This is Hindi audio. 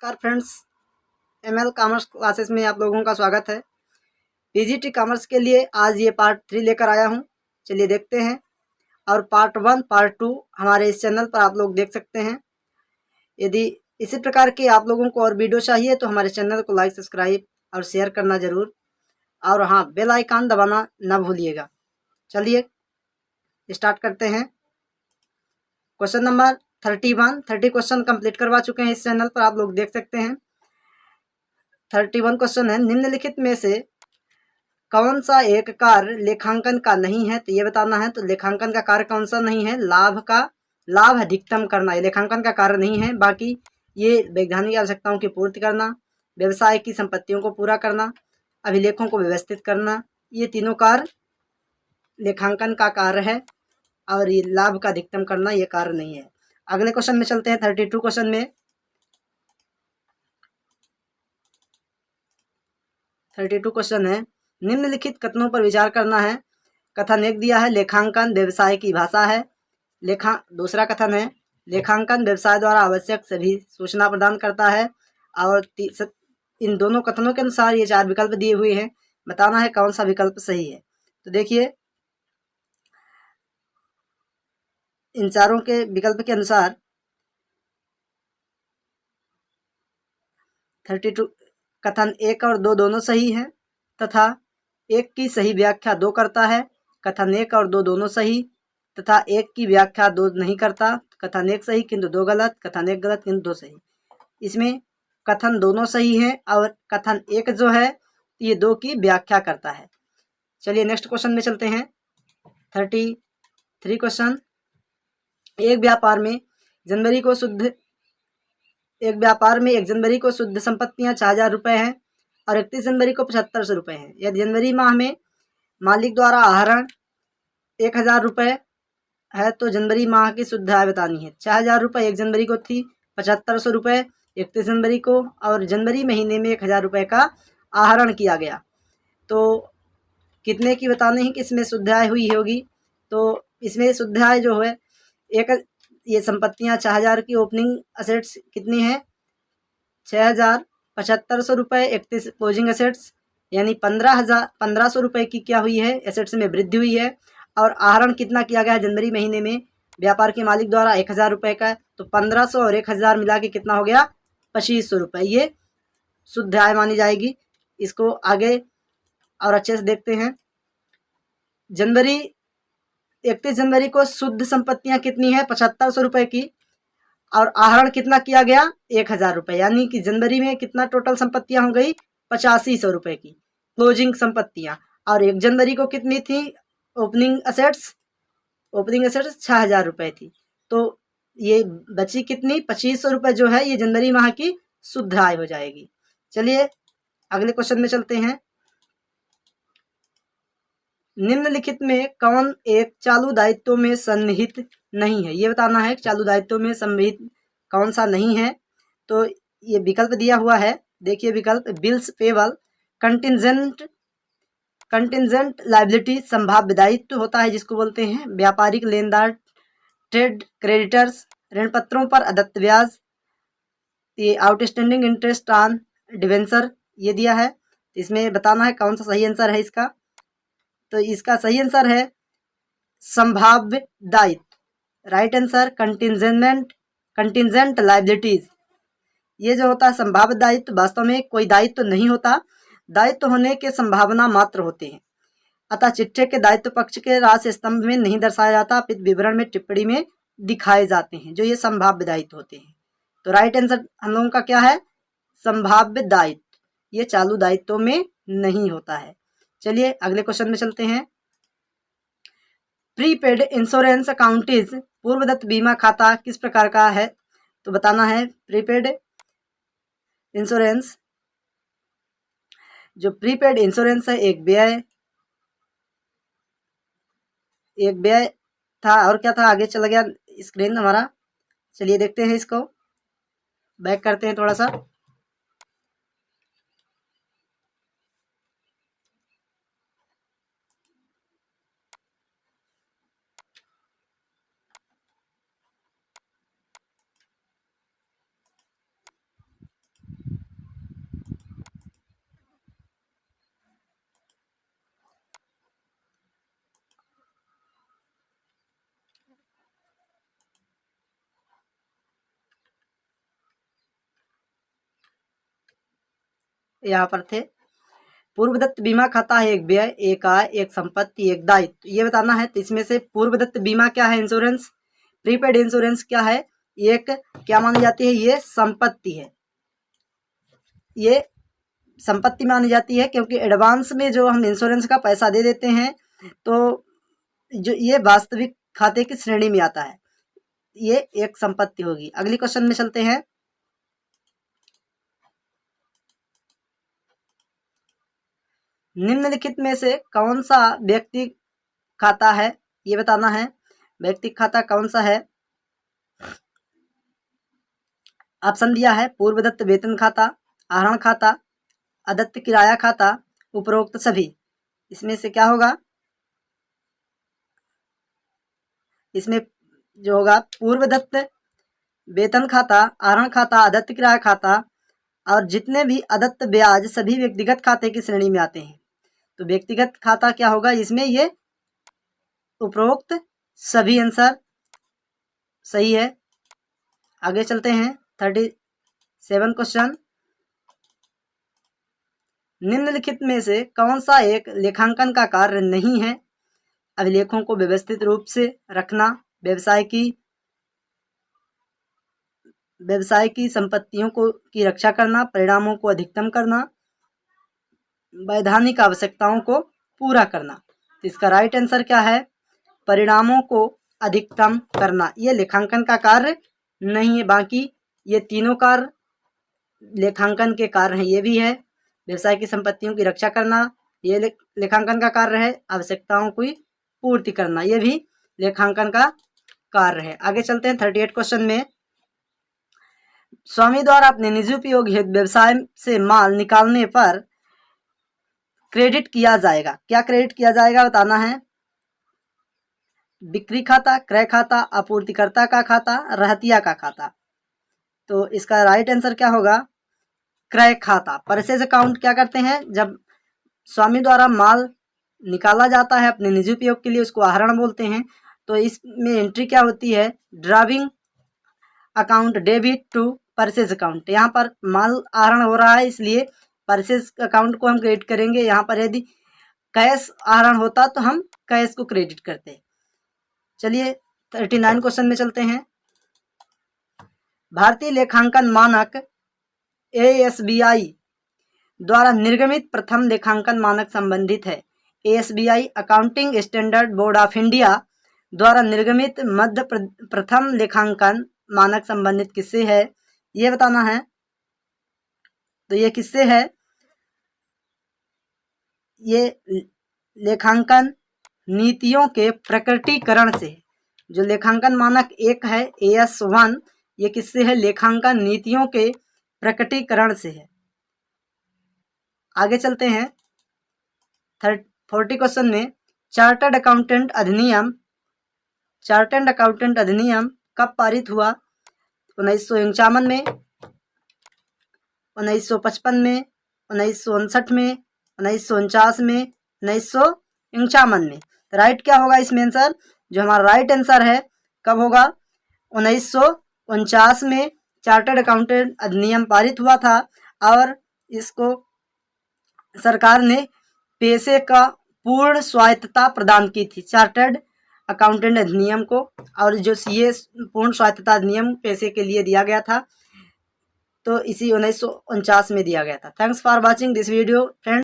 नमस्कार फ्रेंड्स, एमएल कॉमर्स क्लासेस में आप लोगों का स्वागत है। पीजीटी कॉमर्स के लिए आज ये पार्ट 3 लेकर आया हूँ। चलिए देखते हैं। और पार्ट 1 पार्ट 2 हमारे इस चैनल पर आप लोग देख सकते हैं। यदि इसी प्रकार के आप लोगों को और वीडियो चाहिए तो हमारे चैनल को लाइक, सब्सक्राइब और शेयर करना ज़रूर, और हाँ, बेल आइकन दबाना ना भूलिएगा। चलिए स्टार्ट करते हैं। क्वेश्चन नंबर 30 क्वेश्चन कंप्लीट करवा चुके हैं इस चैनल पर, आप लोग देख सकते हैं। 31 क्वेश्चन है, निम्नलिखित में से कौन सा एक कार्य लेखांकन का नहीं है, तो ये बताना है। तो लेखांकन का कार्य कौन सा नहीं है? लाभ अधिकतम करना, ये लेखांकन का कार्य नहीं है। बाकी ये वैधानिक आवश्यकताओं की पूर्ति करना, व्यवसाय की संपत्तियों को पूरा करना, अभिलेखों को व्यवस्थित करना, ये तीनों कार्य लेखांकन का कार्य है। और ये लाभ का अधिकतम करना ये कार्य नहीं है। अगले क्वेश्चन में चलते हैं। 32 क्वेश्चन में 32 क्वेश्चन है, निम्नलिखित कथनों पर विचार करना है। कथन एक दिया है, लेखांकन व्यवसाय की भाषा है। दूसरा कथन है, लेखांकन व्यवसाय द्वारा आवश्यक सभी सूचना प्रदान करता है। और इन दोनों कथनों के अनुसार ये 4 विकल्प दिए हुए हैं, बताना है कौन सा विकल्प सही है। तो देखिए, इन चारों के विकल्प के अनुसार 32 कथन 1 और 2 दोनों सही हैं, तथा 1 की सही व्याख्या 2 करता है। कथन 1 और 2 दोनों सही, तथा 1 की व्याख्या 2 नहीं करता। कथन 1 सही किंतु 2 गलत, कथन 1 गलत किंतु 2 सही। इसमें कथन दोनों सही हैं और कथन 1 जो है ये 2 की व्याख्या करता है। चलिए नेक्स्ट क्वेश्चन में चलते हैं। 33 क्वेश्चन, एक व्यापार में 1 जनवरी को शुद्ध संपत्तियां 4,000 रुपये हैं और 31 जनवरी को 7,500 रुपये हैं। यदि जनवरी माह में मालिक द्वारा आहरण 1,000 रुपये है तो जनवरी माह की शुद्ध आय बतानी है। 4,000 रुपये 1 जनवरी को थी, 7,500 रुपये 31 जनवरी को, और जनवरी महीने में 1,000 रुपये का आहरण किया गया। तो कितने की बतानी है कि इसमें शुद्ध आय हुई होगी। तो इसमें शुद्ध आय जो है, ये संपत्तियां 4,000 की ओपनिंग असेट्स कितनी है? 6,000, 7,500 रुपये 31 क्लोजिंग एसेट्स, यानी 1,500 रुपये की क्या हुई है? एसेट्स में वृद्धि हुई है। और आहरण कितना किया गया है जनवरी महीने में? व्यापार के मालिक द्वारा 1,000 रुपये का। तो 1,500 और 1,000 मिला के कितना हो गया? 2,500 रुपये। ये शुद्ध आय मानी जाएगी। इसको आगे और अच्छे से देखते हैं। 31 जनवरी को शुद्ध संपत्तियां कितनी है? 7,500 रुपये की, और आहरण कितना किया गया? 1,000 रुपये, यानी कि जनवरी में कितना टोटल संपत्तियां हो गई? 8,500 रुपये की क्लोजिंग संपत्तियां। और 1 जनवरी को कितनी थी ओपनिंग असेट्स? 6,000 रुपये थी। तो ये बची कितनी? 2,500 रुपये जो है ये जनवरी माह की शुद्ध आय हो जाएगी। चलिए अगले क्वेश्चन में चलते हैं। निम्नलिखित में कौन एक चालू दायित्व में सन्निहित नहीं है? ये बताना है चालू दायित्व में सन्निहित कौन सा नहीं है। तो ये विकल्प दिया हुआ है, देखिए विकल्प। बिल्स पेबल, कंटिजेंट लायबिलिटी संभाव्य दायित्व होता है जिसको बोलते हैं, व्यापारिक लेनदार, ट्रेड क्रेडिटर्स, ऋण पत्रों पर अदत्त ब्याज, ये आउटस्टैंडिंग इंटरेस्ट ऑन डिवेंचर, ये दिया है। इसमें बताना है कौन सा सही आंसर है इसका। तो इसका सही आंसर है संभाव्य दायित्व। Right answer contingent liabilities. ये जो होता है संभाव्य दायित्व, वास्तव में कोई दायित्व नहीं होता, दायित्व होने के संभावना मात्र होते हैं। अतः चिट्ठे के दायित्व पक्ष के राशि स्तंभ में नहीं दर्शाया जाता, अपितु विवरण में टिप्पणी में दिखाए जाते हैं, जो ये संभाव्य दायित्व होते हैं। तो राइट आंसर हम लोगों का क्या है? संभाव्य दायित्व। ये चालू दायित्व में नहीं होता है। चलिए अगले क्वेश्चन में चलते हैं। प्रीपेड इंश्योरेंस अकाउंटिज पूर्वदत्त बीमा खाता किस प्रकार का है? तो बताना है प्रीपेड इंश्योरेंस, जो प्रीपेड इंश्योरेंस है एक व्यय था। और क्या था? आगे चला गया स्क्रीन हमारा। चलिए देखते हैं, इसको बैक करते हैं थोड़ा सा। यहाँ पर थे। पूर्वदत्त बीमा खाता है एक व्यय, एक आय, एक संपत्ति, एक दायित्व, ये बताना है। तो इसमें से पूर्वदत्त बीमा क्या है? इंश्योरेंस। प्रीपेड इंश्योरेंस क्या है? एक क्या मानी जाती है? ये संपत्ति है, ये संपत्ति मानी जाती है, क्योंकि एडवांस में जो हम इंश्योरेंस का पैसा दे देते हैं तो जो ये वास्तविक खाते की श्रेणी में आता है, ये एक संपत्ति होगी। अगली क्वेश्चन में चलते हैं। निम्नलिखित में से कौन सा व्यक्ति खाता है? ये बताना है। व्यक्ति खाता कौन सा है? ऑप्शन दिया है पूर्वदत्त वेतन खाता, आहरण खाता, अदत्त किराया खाता, उपरोक्त सभी। इसमें से क्या होगा? इसमें जो होगा पूर्वदत्त वेतन खाता, आहरण खाता, अदत्त किराया खाता और जितने भी अदत्त ब्याज सभी व्यक्तिगत खाते की श्रेणी में आते हैं। तो व्यक्तिगत खाता क्या होगा? इसमें ये उपरोक्त सभी आंसर सही है। आगे चलते हैं 37 क्वेश्चन। निम्नलिखित में से कौन सा एक लेखांकन का कार्य नहीं है? अभिलेखों को व्यवस्थित रूप से रखना, व्यवसाय की संपत्तियों की रक्षा करना, परिणामों को अधिकतम करना, वैधानिक आवश्यकताओं को पूरा करना। तो इसका राइट आंसर क्या है? परिणामों को अधिकतम करना। ये लेखांकन का कार्य नहीं है। बाकी ये तीनों कार्य लेखांकन के कार्य हैं। ये भी है व्यवसाय की संपत्तियों की रक्षा करना, ये लेखांकन का कार्य है। आवश्यकताओं की पूर्ति करना, ये भी लेखांकन का कार्य है। आगे चलते हैं 38 क्वेश्चन में। स्वामी द्वारा अपने निजी उपयोग हेतु व्यवसाय से माल निकालने पर क्रेडिट किया जाएगा। क्या क्रेडिट किया जाएगा बताना है। बिक्री खाता, क्रय खाता, आपूर्तिकर्ता का खाता, रहतिया का खाता। तो इसका राइट आंसर क्या होगा? क्रय खाता। परचेज अकाउंट क्या करते हैं? जब स्वामी द्वारा माल निकाला जाता है अपने निजी उपयोग के लिए, उसको आहरण बोलते हैं। तो इसमें एंट्री क्या होती है? Drawing account debit to purchase account. यहाँ पर माल आहरण हो रहा है, इसलिए परचेज अकाउंट को हम क्रेडिट करेंगे। यहाँ पर यदि कैश आहरण होता तो हम कैश को क्रेडिट करते। चलिए 39 क्वेश्चन में चलते हैं। भारतीय लेखांकन मानक ASBI द्वारा निर्गमित प्रथम लेखांकन मानक संबंधित है। ASBI accounting standard board of India द्वारा निर्गमित मध्य प्रथम लेखांकन मानक संबंधित किससे है? ये बताना है। तो ये किससे है? ये लेखांकन नीतियों के प्रकटीकरण से। जो लेखांकन मानक 1 है AS1, ये किससे है? लेखांकन नीतियों के प्रकटीकरण से है। आगे चलते हैं 40 क्वेश्चन में। चार्टर्ड अकाउंटेंट अधिनियम कब पारित हुआ? 1951 में, 1955 में, 1959 में, 1949 में, 1951 में। राइट क्या होगा इसमें आंसर? जो हमारा राइट आंसर है कब होगा? 1949 में चार्टर्ड अकाउंटेंट अधिनियम पारित हुआ था और इसको सरकार ने पेशे का पूर्ण स्वायत्तता प्रदान की थी, चार्टर्ड अकाउंटेंट अधिनियम को। और जो CA पूर्ण स्वायत्तता अधिनियम पेशे के लिए दिया गया था, तो इसी 1949 में दिया गया था। Thanks for watching this video friends.